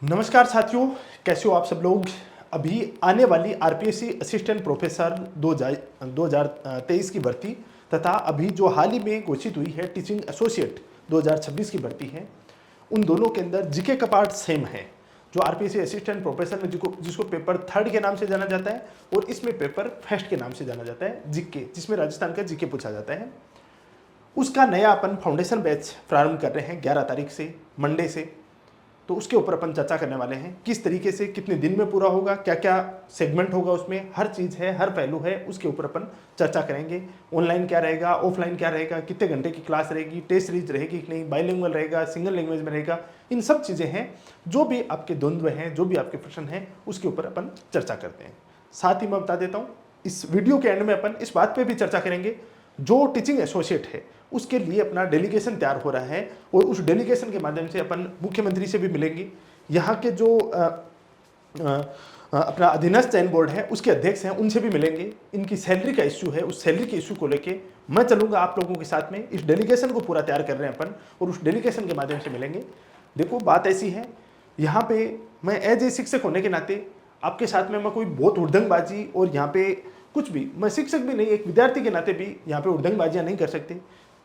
नमस्कार साथियों, कैसे हो आप सब लोग। अभी आने वाली आरपीएससी असिस्टेंट प्रोफेसर 2023 की भर्ती तथा अभी जो हाल ही में घोषित हुई है टीचिंग एसोसिएट 2026 की भर्ती है, उन दोनों के अंदर जीके का पार्ट सेम है। जो आरपीएससी असिस्टेंट प्रोफेसर में जिसको पेपर थर्ड के नाम से जाना जाता है और इसमें पेपर फर्स्ट के नाम से जाना जाता है जीके, जिसमें राजस्थान का जीके पूछा जाता है। उसका नया अपन फाउंडेशन बैच प्रारंभ कर रहे हैं 11 तारीख से, मंडे से। तो उसके ऊपर अपन चर्चा करने वाले हैं, किस तरीके से कितने दिन में पूरा होगा, क्या क्या सेगमेंट होगा, उसमें हर चीज़ है, हर पहलू है, उसके ऊपर अपन चर्चा करेंगे। ऑनलाइन क्या रहेगा, ऑफलाइन क्या रहेगा, कितने घंटे की क्लास रहेगी, टेस्ट सीरीज रहेगी कि नहीं, बाइलिंगुअल रहेगा, सिंगल लैंग्वेज में रहेगा, इन सब चीज़ें हैं। जो भी आपके द्वंद्व हैं, जो भी आपके प्रश्न हैं, उसके ऊपर अपन चर्चा करते हैं। साथ ही मैं बता देता हूँ, इस वीडियो के एंड में अपन इस बात पर भी चर्चा करेंगे, जो टीचिंग एसोसिएट है उसके लिए अपना डेलीगेशन तैयार हो रहा है और उस डेलीगेशन के माध्यम से अपन मुख्यमंत्री से भी मिलेंगे। यहाँ के जो अपना अधीनस्थ चयन बोर्ड है उसके अध्यक्ष हैं, उनसे भी मिलेंगे। इनकी सैलरी का इश्यू है, उस सैलरी के इश्यू को लेके मैं चलूँगा आप लोगों के साथ में। इस डेलीगेशन को पूरा तैयार कर रहे हैं अपन और उस डेलीगेशन के माध्यम से मिलेंगे। देखो, बात ऐसी है, यहाँ पे मैं एज ए शिक्षक होने के नाते आपके साथ में मैं कोई बहुत उड़दंगबाजी और यहाँ पे कुछ भी, मैं शिक्षक भी नहीं, एक विद्यार्थी के नाते भी यहाँ पे उड़दंगबाजियाँ नहीं कर सकते।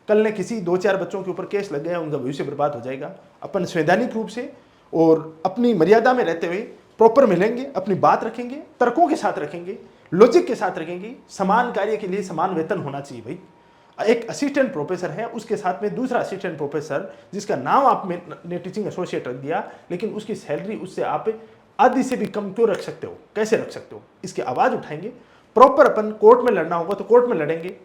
कल ने किसी 2-4 बच्चों के ऊपर केस लग गया, उनका भविष्य बर्बाद हो जाएगा। अपन संवैधानिक रूप से और अपनी मर्यादा में रहते हुए प्रॉपर मिलेंगे, अपनी बात रखेंगे, तर्कों के साथ रखेंगे, लॉजिक के साथ रखेंगे। समान कार्य के लिए समान वेतन होना चाहिए भाई। एक असिस्टेंट प्रोफेसर है, उसके साथ में दूसरा असिस्टेंट प्रोफेसर जिसका नाम आपने टीचिंग एसोसिएट रख दिया, लेकिन उसकी सैलरी उससे आप आधी से भी कम क्यों रख सकते हो, कैसे रख सकते हो, इसकी आवाज़ उठाएंगे। प्रॉपर अपन कोर्ट में लड़ना होगा तो कोर्ट में लड़ेंगे,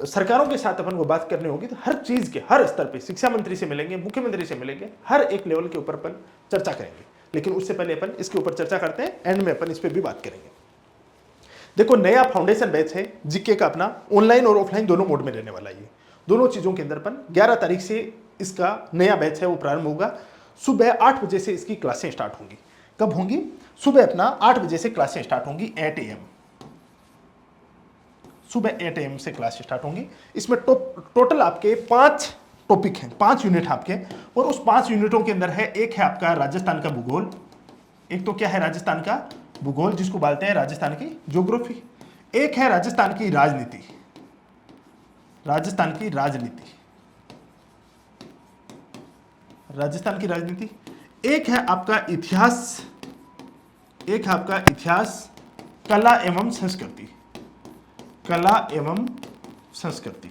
सरकारों के साथ अपन को बात करनी होगी तो हर चीज़ के हर स्तर पे शिक्षा मंत्री से मिलेंगे, मुख्यमंत्री से मिलेंगे, हर एक लेवल के ऊपर अपन चर्चा करेंगे। लेकिन उससे पहले अपन इसके ऊपर चर्चा करते हैं, एंड में अपन इस पर भी बात करेंगे। देखो, नया फाउंडेशन बैच है जीके का, अपना ऑनलाइन और ऑफलाइन दोनों मोड में रहने वाला है। ये दोनों चीज़ों के अंदर अपन 11 तारीख से इसका नया बैच है वो प्रारंभ होगा। सुबह 8 बजे से इसकी क्लासें स्टार्ट होंगी। कब होंगी? सुबह अपना 8 बजे से क्लासें स्टार्ट होंगी, 8 AM। सुबह 8 AM से क्लास स्टार्ट होंगी। इसमें टोटल आपके 5 टॉपिक हैं, 5 यूनिट आपके, और उस 5 यूनिटों के अंदर है, एक है आपका राजस्थान का भूगोल, एक तो क्या है राजस्थान का भूगोल जिसको बोलते हैं राजस्थान की ज्योग्राफी, एक है राजस्थान की राजनीति, राजस्थान की राजनीति, राजस्थान की राजनीति, एक है आपका इतिहास, एक है आपका इतिहास, कला एवं संस्कृति, कला एवं संस्कृति,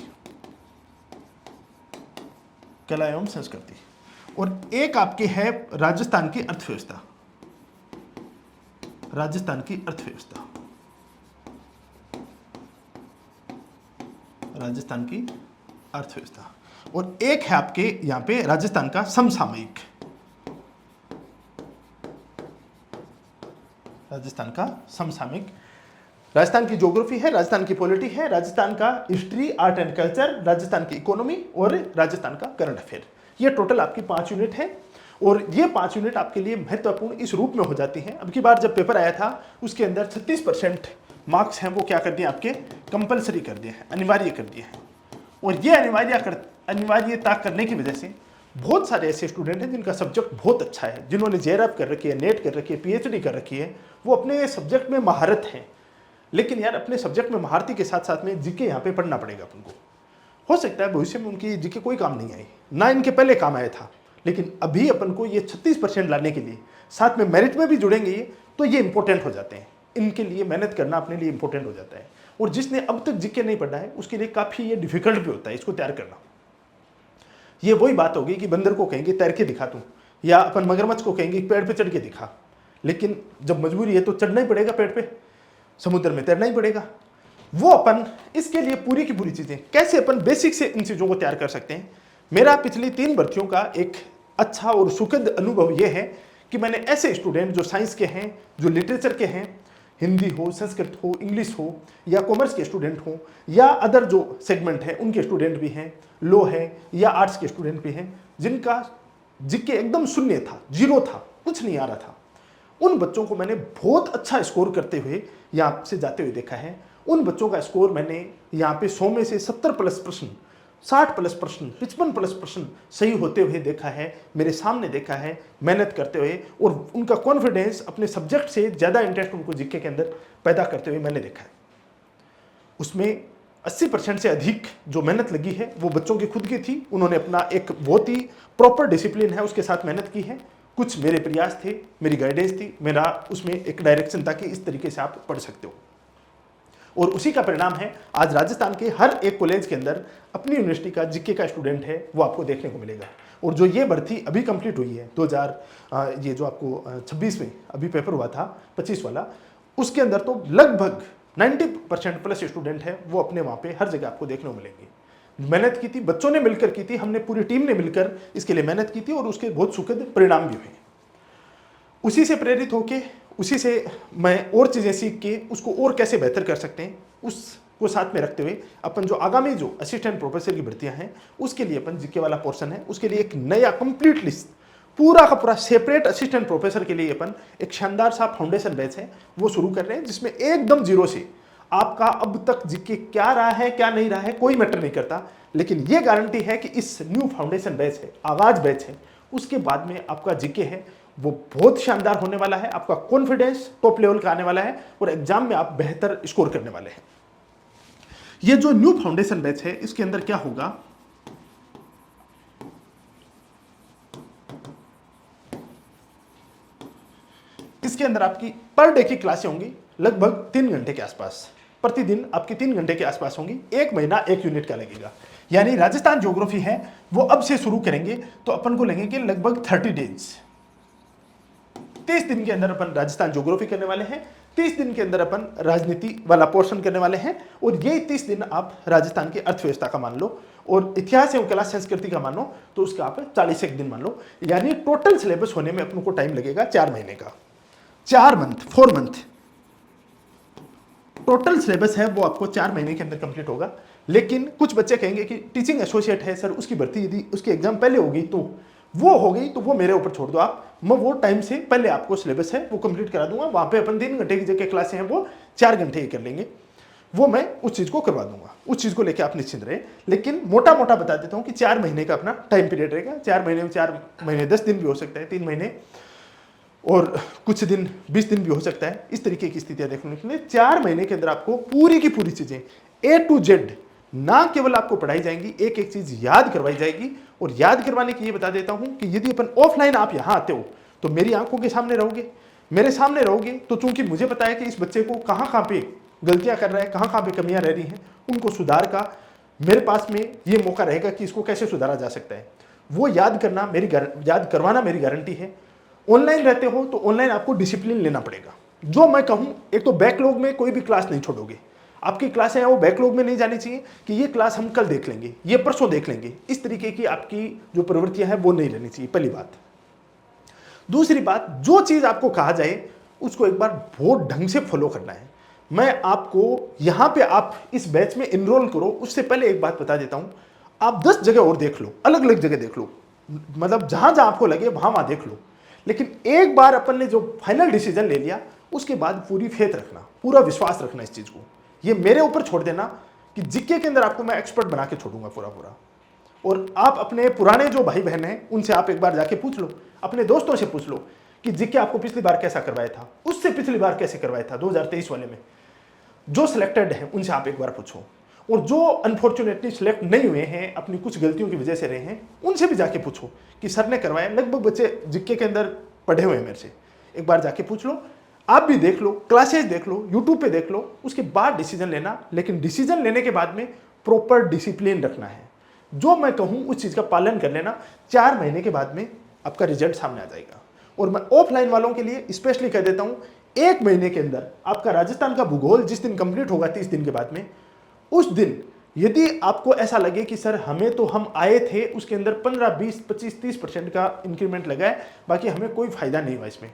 कला एवं संस्कृति, और एक आपके है राजस्थान की अर्थव्यवस्था, राजस्थान की अर्थव्यवस्था, राजस्थान की अर्थव्यवस्था, और एक है आपके यहां पे राजस्थान का समसामयिक, राजस्थान का समसामयिक। राजस्थान की ज्योग्राफी है, राजस्थान की पॉलिटी है, राजस्थान का history, art and culture, Rajasthan की इकोनॉमी और राजस्थान का करंट अफेयर। ये टोटल आपकी 5 यूनिट है और ये 5 यूनिट आपके लिए महत्वपूर्ण इस रूप में हो जाती हैं। अब की बार जब पेपर आया था उसके अंदर 36% मार्क्स हैं वो क्या कर दिए आपके कंपलसरी कर दिए हैं, अनिवार्य कर दिए हैं। और ये अनिवार्यता करने की वजह से बहुत सारे ऐसे स्टूडेंट हैं जिनका सब्जेक्ट बहुत अच्छा है, जिन्होंने जेआरएफ कर रखी है, नेट कर रखी है, पीएचडी कर रखी है, वो अपने सब्जेक्ट में महारत हैं। लेकिन यार, अपने सब्जेक्ट में महारती के साथ साथ में जीके यहाँ पे पढ़ना पड़ेगा अपन को। हो सकता है भविष्य में उनकी जीके कोई काम नहीं आई, ना इनके पहले काम आया था, लेकिन अभी अपन को ये 36% लाने के लिए साथ में मेरिट में भी जुड़ेंगे ये, तो ये इंपॉर्टेंट हो जाते हैं। इनके लिए मेहनत करना अपने लिए इंपॉर्टेंट हो जाता है। और जिसने अब तक जीके नहीं पढ़ा है उसके लिए काफ़ी ये डिफिकल्ट भी होता है इसको तैयार करना। ये वही बात होगी कि बंदर को कहेंगे तैर के दिखा तू, या अपन मगरमच्छ को कहेंगे पेड़ पे चढ़ के दिखा, लेकिन जब मजबूरी है तो चढ़ना ही पड़ेगा पेड़ पे, समुद्र में तैरना ही पड़ेगा। वो अपन इसके लिए पूरी की पूरी चीज़ें कैसे अपन बेसिक से इन चीज़ों को तैयार कर सकते हैं। मेरा पिछली 3 भर्तियों का एक अच्छा और सुखद अनुभव ये है कि मैंने ऐसे स्टूडेंट जो साइंस के हैं, जो लिटरेचर के हैं, हिंदी हो, संस्कृत हो, इंग्लिश हो, या कॉमर्स के स्टूडेंट हो, या अदर जो सेगमेंट है उनके स्टूडेंट भी हैं, लॉ है या आर्ट्स के स्टूडेंट भी हैं, जिनका जीके एकदम शून्य था, 0 था, कुछ नहीं आ रहा था। उन बच्चों को मैंने बहुत अच्छा स्कोर करते हुए यहाँ से जाते हुए देखा है। उन बच्चों का स्कोर मैंने यहाँ पे 100 में से 70+ प्रश्न 60 प्लस प्रश्न, 55 प्लस प्रश्न सही होते हुए देखा है, मेरे सामने देखा है, मेहनत करते हुए, और उनका कॉन्फिडेंस अपने सब्जेक्ट से ज़्यादा इंटरेस्ट उनको जीके के अंदर पैदा करते हुए मैंने देखा है। उसमें 80% से अधिक जो मेहनत लगी है वो बच्चों की खुद की थी। उन्होंने अपना एक बहुत ही प्रॉपर डिसिप्लिन है उसके साथ मेहनत की है। कुछ मेरे प्रयास थे, मेरी गाइडेंस थी, मेरा उसमें एक डायरेक्शन था कि इस तरीके से आप पढ़ सकते हो, और उसी का परिणाम है आज राजस्थान के हर एक कॉलेज के अंदर अपनी यूनिवर्सिटी का जीके का स्टूडेंट है वो आपको देखने को मिलेगा। और जो ये भर्ती अभी कंप्लीट हुई है 2000 ये जो आपको 26 में अभी पेपर हुआ था 25 वाला, उसके अंदर तो लगभग 90% प्लस स्टूडेंट है वो अपने वहाँ पे हर जगह आपको देखने को मिलेंगे। मेहनत की थी, बच्चों ने मिलकर की थी, हमने पूरी टीम ने मिलकर इसके लिए मेहनत की थी, और उसके बहुत सुखद परिणाम भी हुए। उसी से प्रेरित होके, उसी से मैं और चीज़ें सीख के उसको और कैसे बेहतर कर सकते हैं उसको साथ में रखते हुए अपन जो आगामी जो असिस्टेंट प्रोफेसर की भर्तियां हैं उसके लिए अपन जीके वाला पोर्शन है उसके लिए एक नया कंप्लीट लिस्ट पूरा का पूरा सेपरेट असिस्टेंट प्रोफेसर के लिए अपन एक शानदार सा फाउंडेशन बैच है वो शुरू कर रहे हैं, जिसमें एकदम जीरो से आपका अब तक जीके क्या रहा है क्या नहीं रहा है कोई मैटर नहीं करता, लेकिन ये गारंटी है कि इस न्यू फाउंडेशन बैच है, आगाज बैच है, उसके बाद में आपका जीके है वो बहुत शानदार होने वाला है, आपका कॉन्फिडेंस टॉप लेवल का आने वाला है, और एग्जाम में आप बेहतर स्कोर करने वाले हैं। ये जो न्यू फाउंडेशन बैच है इसके अंदर क्या होगा, इसके अंदर आपकी पर डे की क्लासें होंगी लगभग 3 घंटे के आसपास, प्रतिदिन आपकी 3 घंटे के आसपास होंगी, 1 महीना 1 यूनिट का लगेगा। यानी राजस्थान ज्योग्राफी है वो अब से शुरू करेंगे तो अपन को लगेंगे लगभग 30 डेज, 30 दिन के अंदर अपन राजस्थान ज्योग्राफी करने वाले हैं, 30 दिन के अंदर अपन राजनीति वाला पोर्शन करने वाले हैं, और ये 30 दिन आप राजस्थान की अर्थव्यवस्था का मान लो और इतिहास एवं कला संस्कृति का मान लो तो उसका आप 41 दिन मान लो। यानी टोटल सिलेबस होने में अपन को टाइम लगेगा 4 महीने का, 4 मंथ टोटल सिलेबस है वो आपको 4 महीने के अंदर कंप्लीट होगा। लेकिन कुछ बच्चे कहेंगे कि टीचिंग एसोसिएट है सर, उसकी भर्ती यदि उसकी एग्जाम पहले होगी तो वो हो गई तो वो मेरे ऊपर छोड़ दो आप, मैं वो टाइम से पहले आपको सिलेबस है वो कंप्लीट करा दूंगा, वहां पे अपन 3 घंटे की जगह क्लासें हैं वो 4 घंटे ही कर लेंगे, वो मैं उस चीज को करवा दूंगा, उस चीज को लेकर आप निश्चिंत रहे। लेकिन मोटा मोटा बता देता हूं कि 4 महीने का अपना टाइम पीरियड रहेगा, 4 महीने में 4 महीने 10 दिन भी हो सकता है, 3 महीने और कुछ दिन 20 दिन भी हो सकता है, इस तरीके की स्थितियां देखने के लिए 4 महीने के अंदर आपको पूरी की पूरी चीजें A to Z ना केवल आपको पढ़ाई जाएंगी, एक एक चीज याद करवाई जाएगी। और याद करवाने की ये बता देता हूं कि यदि अपन ऑफलाइन आप यहां आते हो तो मेरी आंखों के सामने रहोगे, मेरे सामने रहोगे, तो चूंकि मुझे पता है कि इस बच्चे को कहां पे गलतियां कर रहा है, कहां पे कमियां रह रही हैं, उनको सुधार का मेरे पास में ये मौका रहेगा कि इसको कैसे सुधारा जा सकता है, वो याद करवाना मेरी गारंटी है। ऑनलाइन रहते हो तो ऑनलाइन आपको डिसिप्लिन लेना पड़ेगा, जो मैं कहूं एक तो बैकलॉग में कोई भी क्लास नहीं छोड़ोगे, आपकी क्लासें हैं वो बैकलॉग में नहीं जानी चाहिए कि ये क्लास हम कल देख लेंगे, ये परसों देख लेंगे, इस तरीके की आपकी जो प्रवृत्तियां हैं वो नहीं रहनी चाहिए, पहली बात। दूसरी बात, जो चीज आपको कहा जाए उसको एक बार बहुत ढंग से फॉलो करना है। मैं आपको यहां पे आप इस बैच में इनरोल करो उससे पहले एक बात बता देता हूं, आप 10 जगह और देख लो, अलग अलग जगह देख लो, मतलब जहां जहां आपको लगे वहां देख लो, लेकिन एक बार अपन ने जो फाइनल डिसीजन ले लिया उसके बाद पूरी फेथ रखना, पूरा विश्वास रखना इस चीज को, ये मेरे ऊपर छोड़ देना कि जीके के अंदर आपको मैं एक्सपर्ट बना के छोड़ूंगा पूरा। और आप अपने पुराने जो भाई बहन हैं उनसे आप एक बार जाके पूछ लो, अपने दोस्तों से पूछ लो कि जीके आपको पिछली बार कैसा करवाया था, उससे पिछली बार कैसे करवाया था 2023 वाले में, जो सिलेक्टेड है उनसे आप एक बार पूछो, और जो अनफॉर्चुनेटली सिलेक्ट नहीं हुए हैं अपनी कुछ गलतियों की वजह से रहे हैं उनसे भी जाके पूछो कि सर ने करवाया, लगभग बच्चे जीके के अंदर पढ़े हुए हैं मेरे से, एक बार जाके पूछ लो, आप भी देख लो, क्लासेस देख लो, यूट्यूब पे देख लो, उसके बाद डिसीजन लेना। लेकिन डिसीजन लेने के बाद में प्रॉपर डिसिप्लिन रखना है, जो मैं कहूं उस चीज का पालन कर लेना, 4 महीने के बाद में आपका रिजल्ट सामने आ जाएगा। और मैं ऑफलाइन वालों के लिए स्पेशली कह देता हूं 1 महीने के अंदर आपका राजस्थान का भूगोल जिस दिन कंप्लीट होगा 30 दिन के बाद में, उस दिन यदि आपको ऐसा लगे कि सर हमें तो हम आए थे उसके अंदर 15, 20, 25, 30% का इंक्रीमेंट लगा है, बाकी हमें कोई फायदा नहीं हुआ इसमें,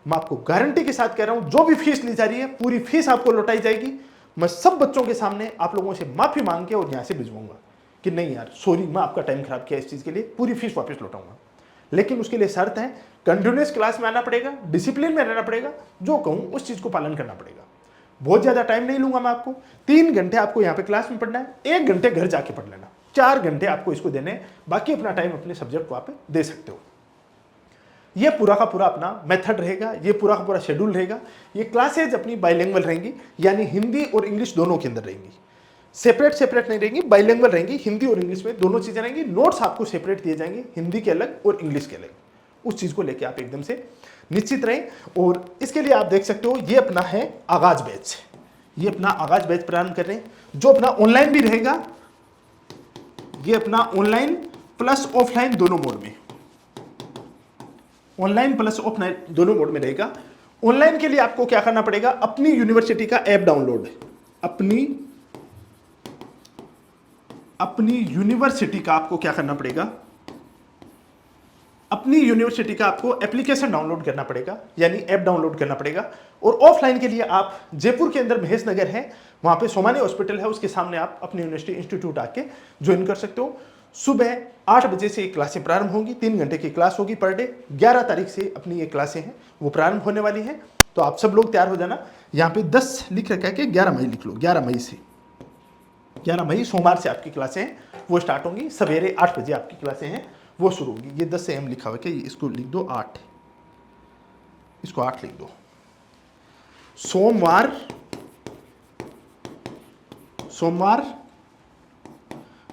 मैं आपको गारंटी के साथ कह रहा हूं जो भी फीस ली जा रही है पूरी फीस आपको लौटाई जाएगी। मैं सब बच्चों के सामने आप लोगों से माफी मांग के और यहां से भिजवाऊंगा कि नहीं यार सॉरी मैं आपका टाइम खराब किया इस चीज के लिए, पूरी फीस वापस लौटाऊंगा। लेकिन उसके लिए शर्त है कंटिन्यूअस क्लास में आना पड़ेगा, डिसिप्लिन में रहना पड़ेगा, जो कहूं उस चीज को पालन करना पड़ेगा। बहुत ज्यादा टाइम नहीं लूंगा मैं आपको, 3 घंटे आपको यहाँ पे क्लास में पढ़ना है, 1 घंटे घर जाके पढ़ लेना। 4 घंटे आपको इसको देने हैं, बाकी अपना टाइम अपने सब्जेक्ट को आप दे सकते हो। ये पूरा का पूरा अपना मेथड रहेगा, ये पूरा का पूरा शेड्यूल रहेगा। ये क्लासेज अपनी बाइलिंगुअल रहेंगी, यानी हिंदी और इंग्लिश दोनों के अंदर रहेंगी, सेपरेट नहीं रहेंगी, बाइलिंगुअल रहेंगी, हिंदी और इंग्लिश में दोनों चीजें रहेंगी। नोट्स आपको सेपरेट दिए जाएंगे, हिंदी के अलग और इंग्लिश के अलग। उस चीज को लेके आप एकदम से निश्चित रहें। और इसके लिए आप देख सकते हो ये अपना है आगाज बैच, ये अपना आगाज बैच प्रारंभ कर रहे हैं, जो अपना ऑनलाइन भी रहेगा। ये अपना ऑनलाइन प्लस ऑफलाइन दोनों मोड में, ऑनलाइन प्लस ऑफलाइन दोनों मोड में रहेगा। ऑनलाइन के लिए आपको क्या करना पड़ेगा, अपनी यूनिवर्सिटी का ऐप डाउनलोड, अपनी यूनिवर्सिटी का आपको क्या करना पड़ेगा, अपनी यूनिवर्सिटी का आपको एप्लीकेशन डाउनलोड करना पड़ेगा, यानी ऐप डाउनलोड करना पड़ेगा। और ऑफलाइन के लिए आप जयपुर के अंदर महेश नगर है, वहां पे सोमानी हॉस्पिटल है, उसके सामने आप अपनी यूनिवर्सिटी इंस्टीट्यूट आके ज्वाइन कर सकते हो। सुबह 8 बजे से ये क्लासें प्रारंभ होंगी, 3 घंटे की क्लास होगी पर डे। 11 तारीख से अपनी ये क्लासें हैं वो प्रारंभ होने वाली हैं। तो आप सब लोग तैयार हो जाना। यहाँ पे 10 लिख रखा है कि 11 मई लिख लो, 11 मई से, 11 मई सोमवार से आपकी क्लासें हैं वो स्टार्ट होंगी। सवेरे 8 बजे आपकी क्लासें हैं वो शुरू होगी। ये 10 AM लिखा हुआ है कि इसको लिख दो 8, इसको 8 लिख दो। सोमवार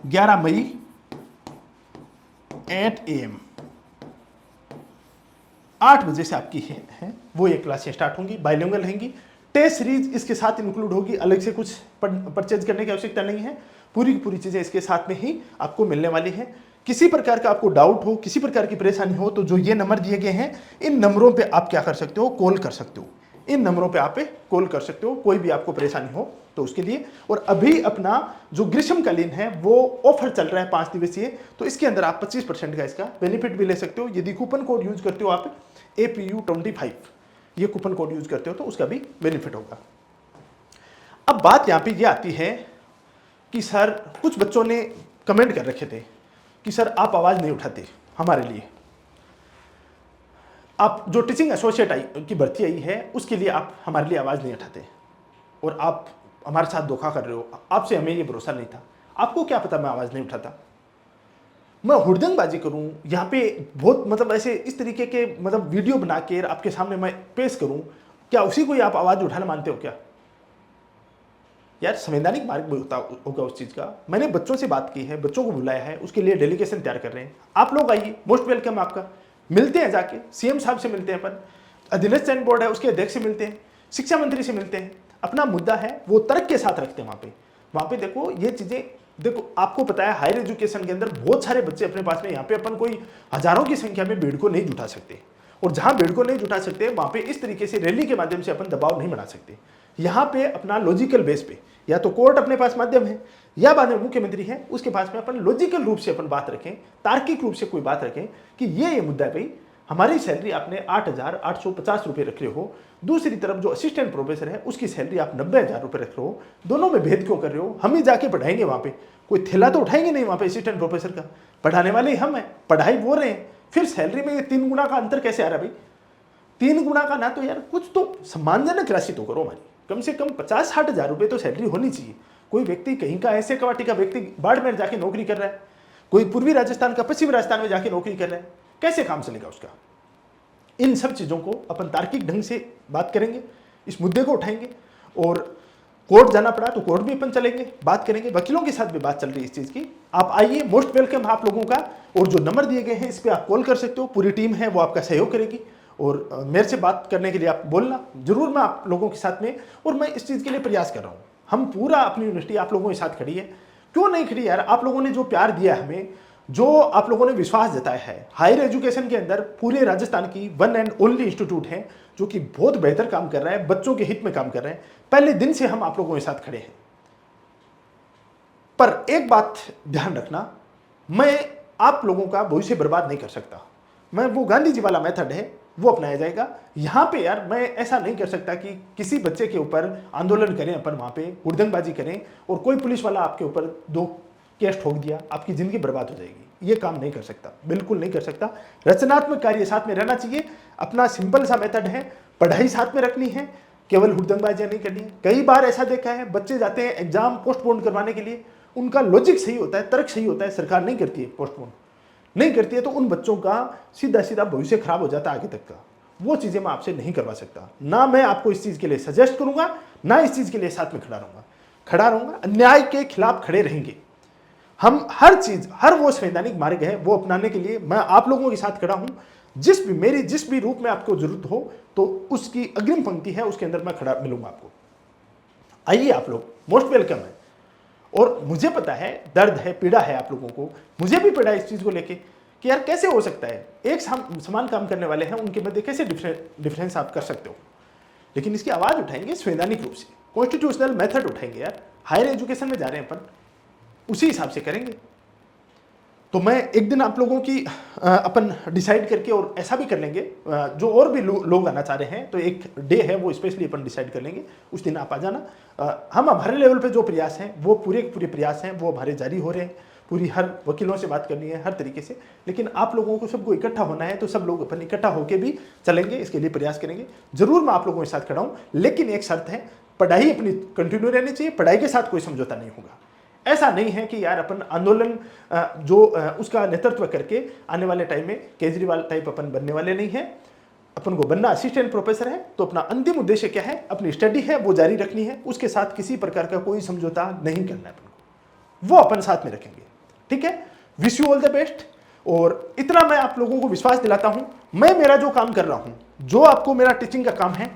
11 मई 8 AM, 8 बजे से आपकी है वो ये क्लासें स्टार्ट होंगी, बाइलिंगुअल रहेंगी। टेस्ट सीरीज इसके साथ इंक्लूड होगी, अलग से कुछ परचेज करने की आवश्यकता नहीं है। पूरी की पूरी चीजें इसके साथ में ही आपको मिलने वाली है। किसी प्रकार का आपको डाउट हो, किसी प्रकार की परेशानी हो, तो जो ये नंबर दिए गए हैं इन नंबरों पे आप क्या कर सकते हो, कॉल कर सकते हो। इन नंबरों पे आप कॉल कर सकते हो, कोई भी आपको परेशानी हो तो उसके लिए। और अभी अपना जो ग्रीष्मकालीन है वो ऑफर चल रहा है 5 दिवसीय, तो इसके अंदर आप 25% का इसका बेनिफिट भी ले सकते हो। यदि कूपन कोड यूज करते हो आप APU25, ये कूपन कोड यूज करते हो तो उसका भी बेनिफिट होगा। अब बात यहाँ पे ये आती है कि सर कुछ बच्चों ने कमेंट कर रखे थे कि सर आप आवाज नहीं उठाते हमारे लिए, आप जो टीचिंग एसोसिएट की भर्ती आई है उसके लिए आप हमारे लिए आवाज नहीं उठाते और आप हमारे साथ धोखा कर रहे हो, आपसे हमें ये भरोसा नहीं था। आपको क्या पता मैं आवाज नहीं उठाता, मैं हुड़दंगबाजी करूं यहाँ पे बहुत मतलब ऐसे इस तरीके के मतलब वीडियो बना के आपके सामने मैं पेश करूं, क्या उसी को ही आप आवाज उठाना मानते हो क्या? यार संवैधानिक मार्ग होगा उस चीज का। मैंने बच्चों से बात की है, बच्चों को बुलाया है, उसके लिए डेलीगेशन तैयार कर रहे हैं। आप लोग आइए, मोस्ट वेलकम आपका। मिलते हैं जाके, CM साहब से मिलते हैं, अपन अधीनस्थ चयन बोर्ड है उसके अध्यक्ष से मिलते हैं, शिक्षा मंत्री से मिलते हैं। अपना मुद्दा है वो तर्क के साथ रखते हैं वहां पे देखो ये चीजें। देखो आपको पता है हायर एजुकेशन के अंदर बहुत सारे बच्चे अपने पास में, यहाँ पे अपन कोई हजारों की संख्या में भीड़ को नहीं जुटा सकते, और जहां भीड़ को नहीं जुटा सकते वहां पे इस तरीके से रैली के माध्यम से अपन दबाव नहीं बना सकते। यहाँ पे अपना लॉजिकल बेस पे, या तो कोर्ट अपने पास माध्यम है या बाद में मुख्यमंत्री है, उसके पास में अपन लॉजिकल रूप से अपन बात रखें, तार्किक रूप से कोई बात रखें कि ये मुद्दा है भाई, हमारी सैलरी आपने 8,850 रुपये रख रहे हो, दूसरी तरफ जो असिस्टेंट प्रोफेसर है उसकी सैलरी आप 90,000 रुपये रख रहे हो, दोनों में भेद क्यों कर रहे हो? हम ही जाके पढ़ाएंगे वहाँ पे, कोई थैला तो उठाएंगे नहीं वहाँ पे असिस्टेंट प्रोफेसर का, पढ़ाने वाले ही हम हैं, पढ़ाई वो रहे हैं, फिर सैलरी में ये 3 गुना का अंतर कैसे आ रहा है भाई? 3 गुना का ना, तो यार कुछ तो सम्मानजनक राशि तो करो हमारी, कम से कम 50-60 हज़ार रुपये तो सैलरी होनी चाहिए। कोई व्यक्ति कहीं का ऐसे कवाटी का व्यक्ति बाड़मेर जाके नौकरी कर रहा है, कोई पूर्वी राजस्थान का पश्चिमी राजस्थान में जाके नौकरी कर रहा है, कैसे काम चलेगा उसका? इन सब चीजों को अपन तार्किक ढंग से बात करेंगे, इस मुद्दे को उठाएंगे, और कोर्ट जाना पड़ा तो कोर्ट भी अपन चलेंगे, बात करेंगे, वकीलों के साथ भी बात चल रही है इस चीज की। आप आइए, मोस्ट वेलकम आप लोगों का, और जो नंबर दिए गए हैं इस पर आप कॉल कर सकते हो, पूरी टीम है वो आपका सहयोग करेगी, और मेरे से बात करने के लिए आप बोलना जरूर, मैं आप लोगों के साथ में, और मैं इस चीज के लिए प्रयास कर रहा हूँ। हम पूरा अपनी यूनिवर्सिटी आप लोगों के साथ खड़ी है, क्यों नहीं खड़ी यार? आप लोगों ने जो प्यार दिया हमें, जो आप लोगों ने विश्वास जताया है, हायर एजुकेशन के अंदर पूरे राजस्थान की वन एंड ओनली इंस्टीट्यूट है जो कि बहुत बेहतर काम कर रहा है, बच्चों के हित में काम कर रहे हैं। पहले दिन से हम आप लोगों के साथ खड़े हैं। पर एक बात ध्यान रखना, मैं आप लोगों का भविष्य बर्बाद नहीं कर सकता। मैं वो गांधी जी वाला मेथड है वो अपनाया जाएगा। यहाँ पे यार मैं ऐसा नहीं कर सकता कि किसी बच्चे के ऊपर आंदोलन करें, अपन वहाँ पे हुड़दंगबाजी करें और कोई पुलिस वाला आपके ऊपर 2 केस ठोक दिया, आपकी जिंदगी बर्बाद हो जाएगी। ये काम नहीं कर सकता, बिल्कुल नहीं कर सकता। रचनात्मक कार्य साथ में रहना चाहिए। अपना सिंपल सा मेथड है, पढ़ाई साथ में रखनी है, केवल हुड़दंगबाजियां नहीं करनी है। कई बार ऐसा देखा है बच्चे जाते हैं एग्जाम पोस्टपोन करवाने के लिए, उनका लॉजिक सही होता है, तर्क सही होता है, सरकार नहीं करती है, पोस्टपोन नहीं करती है, तो उन बच्चों का सीधा सीधा भविष्य खराब हो जाता है आगे तक का। वो चीज़ें मैं आपसे नहीं करवा सकता, ना मैं आपको इस चीज़ के लिए सजेस्ट करूंगा, ना इस चीज़ के लिए साथ में खड़ा रहूंगा। अन्याय के खिलाफ खड़े रहेंगे हम। हर चीज़, हर वो संवैधानिक मार्ग है वो अपनाने के लिए मैं आप लोगों के साथ खड़ा हूं। जिस भी रूप में आपको जरूरत हो तो उसकी अग्रिम पंक्ति है, उसके अंदर मैं खड़ा मिलूंगा आपको। आइए, आप लोग मोस्ट वेलकम है। और मुझे पता है, दर्द है, पीड़ा है आप लोगों को, मुझे भी पीड़ा है इस चीज़ को लेके कि यार कैसे हो सकता है, एक समान काम करने वाले हैं, उनके मध्य कैसे डिफरेंस आप कर सकते हो। लेकिन इसकी आवाज़ उठाएंगे संवैधानिक रूप से, कॉन्स्टिट्यूशनल मेथड उठाएंगे। यार हायर एजुकेशन में जा रहे हैं अपन, उसी हिसाब से करेंगे। तो मैं एक दिन आप लोगों की अपन डिसाइड करके, और ऐसा भी कर लेंगे, जो और भी लोग आना चाह रहे हैं तो एक डे है वो स्पेशली अपन डिसाइड कर लेंगे, उस दिन आप आ जाना। हम हमारे लेवल पे जो प्रयास हैं वो पूरे प्रयास हैं वो हमारे जारी हो रहे हैं। पूरी हर वकीलों से बात करनी है हर तरीके से, लेकिन आप लोगों को सबको इकट्ठा होना है, तो सब लोग अपन इकट्ठा होकर भी चलेंगे, इसके लिए प्रयास करेंगे। जरूर मैं आप लोगों के साथ खड़ा हूँ, लेकिन एक शर्त है, पढ़ाई अपनी कंटिन्यू रहनी चाहिए, पढ़ाई के साथ कोई समझौता नहीं होगा। ऐसा नहीं है कि यार अपन आंदोलन जो उसका नेतृत्व करके आने वाले टाइम में केजरीवाल टाइप अपन बनने वाले नहीं है। अपन को बनना असिस्टेंट प्रोफेसर है, तो अपना अंतिम उद्देश्य क्या है, अपनी स्टडी है वो जारी रखनी है, उसके साथ किसी प्रकार का कोई समझौता नहीं करना है अपन को, वो अपन साथ में रखेंगे। ठीक है, wish you all the best. और इतना मैं आप लोगों को विश्वास दिलाता हूं, मैं मेरा जो काम कर रहा हूं, जो आपको मेरा टीचिंग का काम है,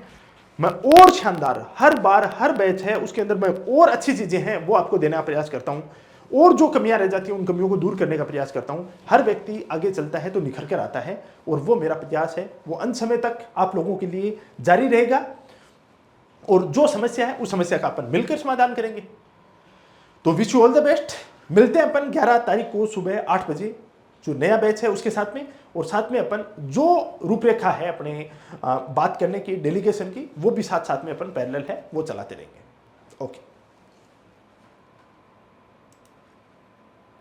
मैं और शानदार हर बार हर बैच है उसके अंदर मैं और अच्छी चीजें हैं वो आपको देने का प्रयास करता हूं, और जो कमियां रह जाती हैं उन कमियों को दूर करने का प्रयास करता हूं। हर व्यक्ति आगे चलता है तो निखर कर आता है, और वो मेरा प्रयास है, वो अंत समय तक आप लोगों के लिए जारी रहेगा। और जो समस्या है उस समस्या का अपन मिलकर समाधान करेंगे। तो wish you all the best. मिलते हैं अपन 11 तारीख को सुबह 8 बजे जो नया बैच है उसके साथ में, और साथ में अपन जो रूपरेखा है अपने बात करने की, डेलीगेशन की, वो भी साथ साथ में अपन पैरेलल है वो चलाते रहेंगे। ओके।